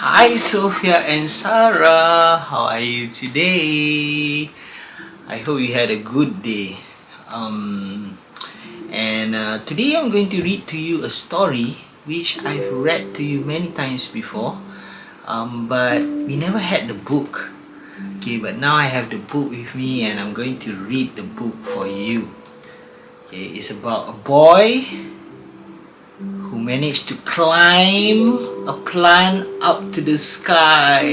Hi Sofia and Sarah, how are you today? I hope you had a good day. Today I'm going to read to you a story which I've read to you many times before, but we never had the book. Okay, but now I have the book with me and I'm going to read the book for you. Okay, it's about a boy who managed to climb a plant up to the sky.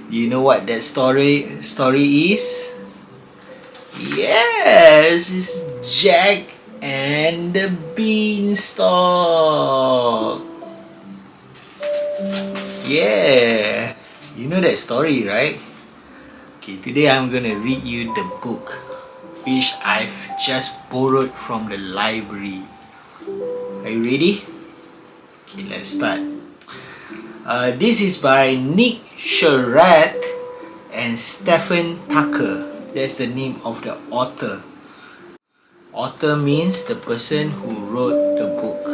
You know what that story is? Yes, it's Jack and the Beanstalk. Yeah, you know that story, right? Okay, today I'm gonna read you the book which I've just borrowed from the library. Are you ready? Okay, let's start. This is by Nick Sherratt and Stephen Tucker. That's the name of the author. Author means the person who wrote the book.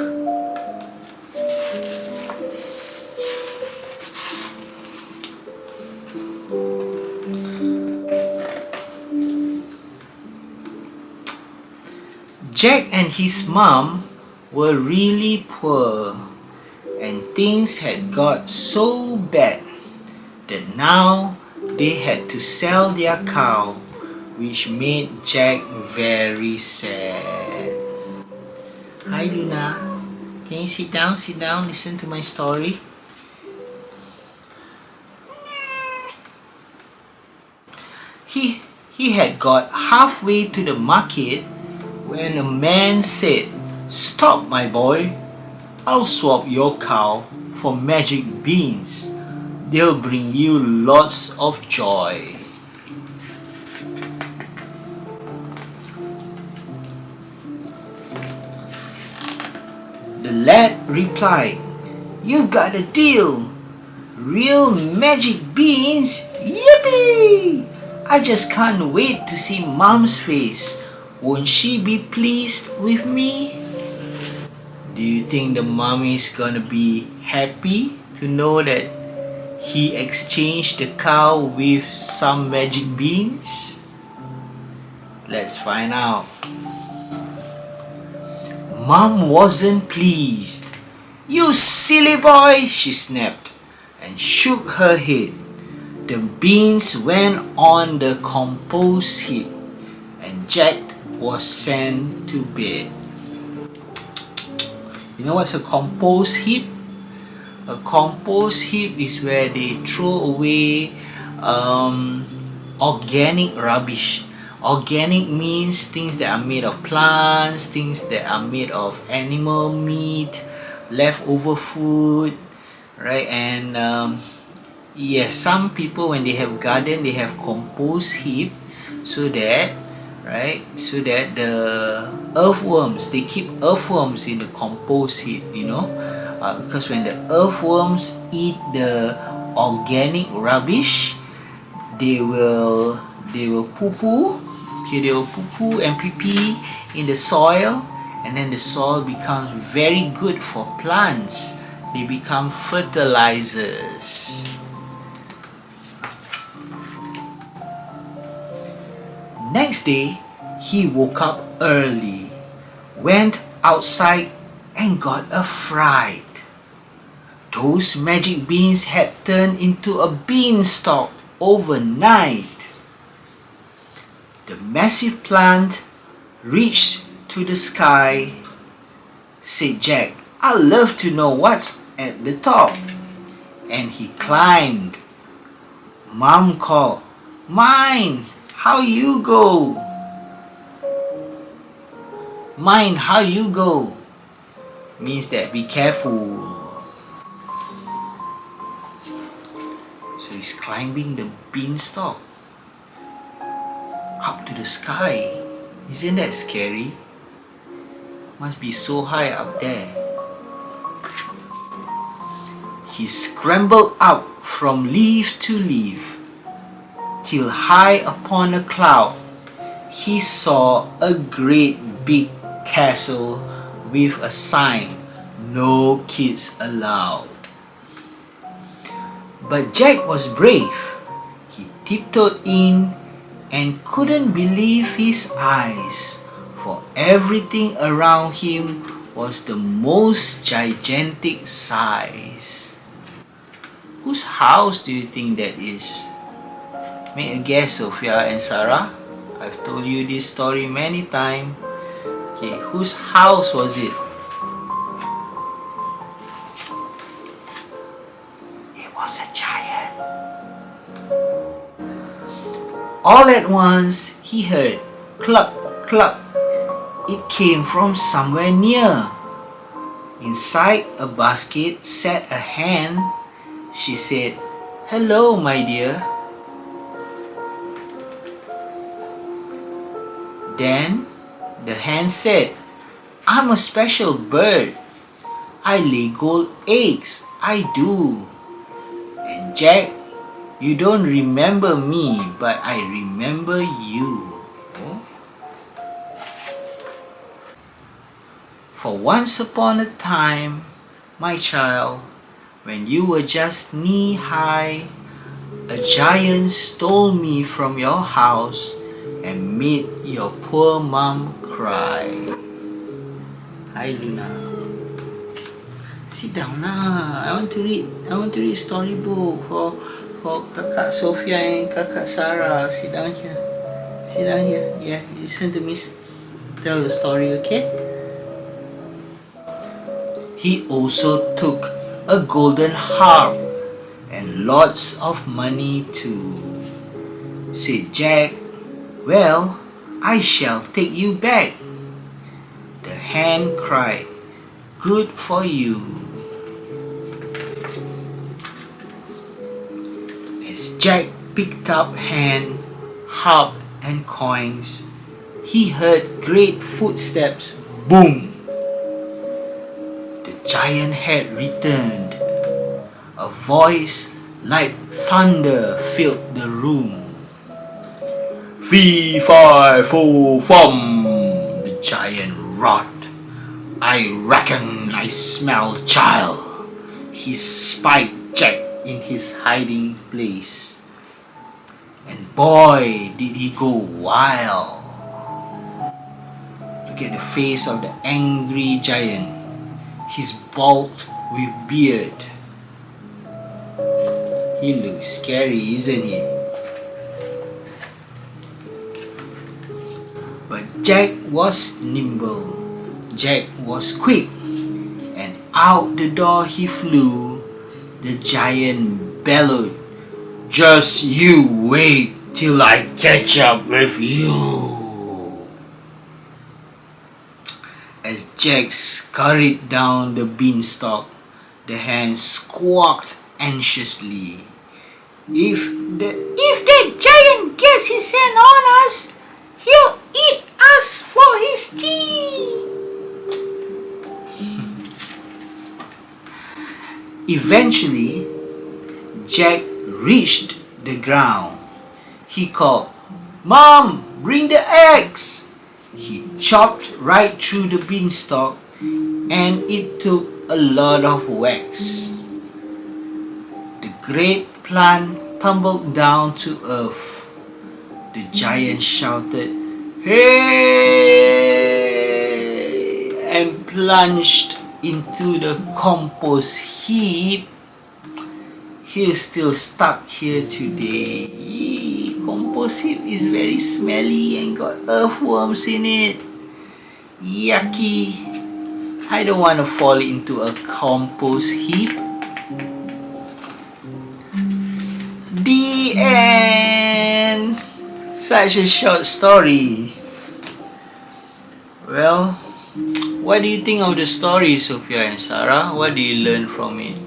Jack and his mom were really poor, and things had got so bad that now they had to sell their cow, which made Jack very sad. Hi Luna, can you sit down, listen to my story? He had got halfway to the market when a man said, "Stop, my boy, I'll swap your cow for magic beans. They'll bring you lots of joy." The lad replied, "You've got a deal. Real magic beans? Yippee! I just can't wait to see Mom's face. Won't she be pleased with me?" Do you think the mommy's gonna be happy to know that he exchanged the cow with some magic beans? Let's find out. Mom wasn't pleased. "You silly boy," she snapped and shook her head. The beans went on the compost heap and Jack was sent to bed. You know what's a compost heap? A compost heap is where they throw away organic rubbish. Organic means things that are made of plants, things that are made of animal meat, leftover food, right? And yes, some people when they have garden, they have compost heap so that the earthworms, they keep earthworms in the compost heap, because when the earthworms eat the organic rubbish, they will poo-poo. Okay, they will poo-poo and pee-pee in the soil, and then the soil becomes very good for plants. They become fertilizers. Next day, he woke up early, went outside and got a fright. Those magic beans had turned into a beanstalk overnight. The massive plant reached to the sky. Said Jack, "I'd love to know what's at the top." And he climbed. Mom called, "Mine, how you go?" "Mine, how you go?" means that be careful. So he's climbing the beanstalk up to the sky. Isn't that scary? Must be so high up there. He scrambled up from leaf to leaf till high upon a cloud he saw a great big castle with a sign, "No kids allowed." But Jack was brave. He tiptoed in and couldn't believe his eyes, for everything around him was the most gigantic size. Whose house do you think that is? Make a guess, Sofia and Sarah. I've told you this story many times. Okay, whose house was it? It was a giant. All at once, he heard cluck, cluck. It came from somewhere near. Inside a basket sat a hen. She said, "Hello, my dear." Then the hen said, "I'm a special bird. I lay gold eggs, I do. And Jack, you don't remember me, but I remember you." For once upon a time, my child, when you were just knee-high, a giant stole me from your house and made your poor mom cry. Hi Luna. Sit down now. I want to read storybook for Kakak Sofia and Kakak Sarah. Sit down here. Yeah, listen to me tell the story, okay? He also took a golden harp and lots of money too. Said Jack, "Well, I shall take you back." The hen cried, "Good for you." As Jack picked up hen, harp, and coins, he heard great footsteps. Boom! The giant had returned. A voice like thunder filled the room. "Fee, fi, fo, fum," the giant roared. "I reckon I smell child." He spied Jack in his hiding place. And boy, did he go wild. Look at the face of the angry giant. He's bald with beard. He looks scary, isn't he? But Jack was nimble. Jack was quick. And out the door he flew. The giant bellowed, "Just you wait till I catch up with you." As Jack scurried down the beanstalk, the hen squawked anxiously. If that giant gets his hand on us, he'll eat us for his tea." Eventually, Jack reached the ground. He called, "Mom, bring the eggs." He chopped right through the beanstalk, and it took a lot of wax. The great plant tumbled down to earth. The giant shouted, "Hey!" and plunged into the compost heap. He's still stuck here today. Compost heap is very smelly and got earthworms in it. Yucky. I don't want to fall into a compost heap. The end. Such a short story. Well, what do you think of the story, Sofia and Sarah? What do you learn from it?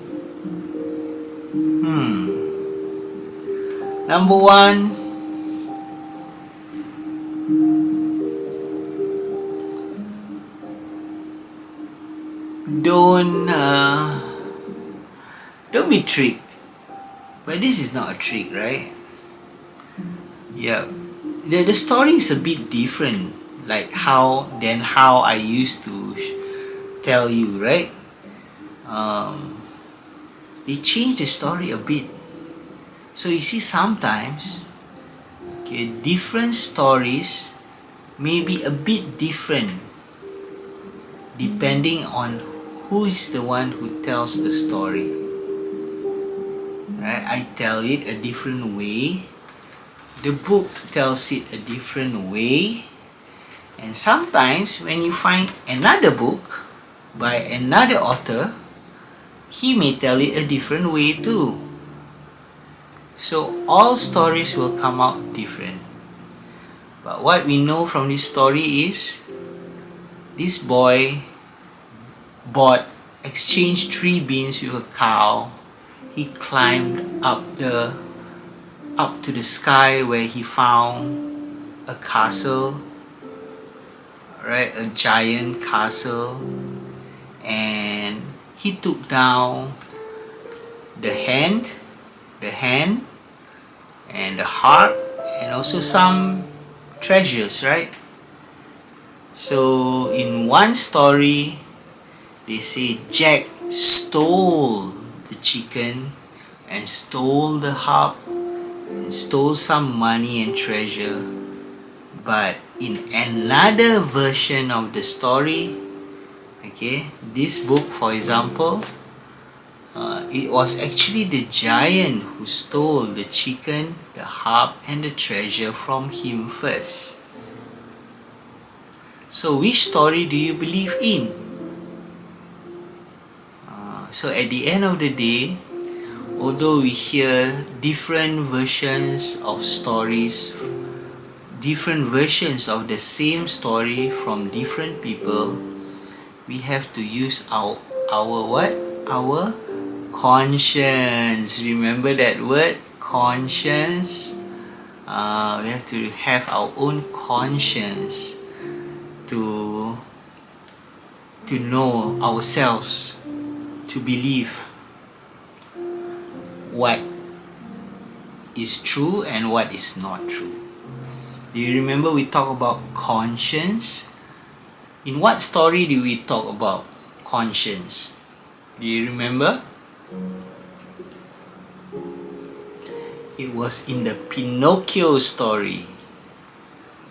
Number one, don't be tricked. But this is not a trick, right? Yeah. The story is a bit different, like how I used to tell you, right? They change the story a bit. So you see, sometimes, okay, different stories may be a bit different depending on who is the one who tells the story. Right? I tell it a different way. The book tells it a different way. And sometimes when you find another book by another author, he may tell it a different way too. So all stories will come out different. But what we know from this story is this boy exchanged 3 beans with a cow. He climbed up to the sky where he found a castle, right? A giant castle, and he took down the hand, and the harp, and also some treasures, right? So in one story, they say Jack stole the chicken and stole the harp and stole some money and treasure. But in another version of the story, okay, this book, for example, it was actually the giant who stole the chicken, the harp, and the treasure from him first. So which story do you believe in? So at the end of the day, although we hear different versions of stories, different versions of the same story from different people, we have to use our what? Our conscience. Remember that word, conscience? We have to have our own conscience to know ourselves, to believe what is true and what is not true. Do you remember we talked about conscience? In what story did we talk about conscience? Do you remember? It was in the Pinocchio story.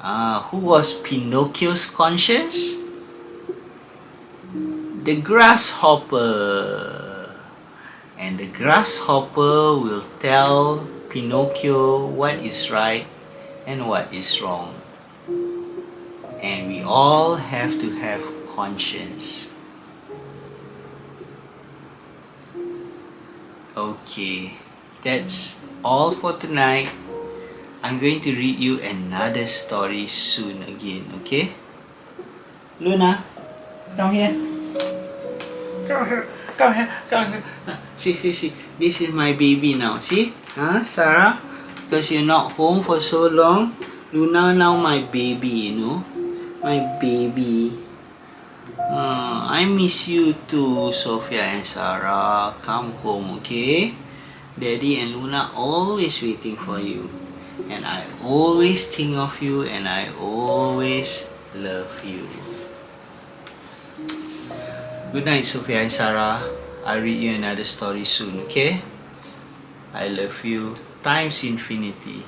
Who was Pinocchio's conscience? The grasshopper. And the grasshopper will tell Pinocchio what is right and what is wrong. And we all have to have conscience. Okay, that's all for tonight. I'm going to read you another story soon again, okay? Luna, come here. Come here. See. This is my baby now. See? Sarah? Because you're not home for so long, Luna now my baby, you know? My baby. I miss you too, Sofia and Sarah. Come home, okay? Daddy and Luna always waiting for you. And I always think of you, and I always love you. Good night, Sofia and Sarah. I'll read you another story soon, okay? I love you times infinity.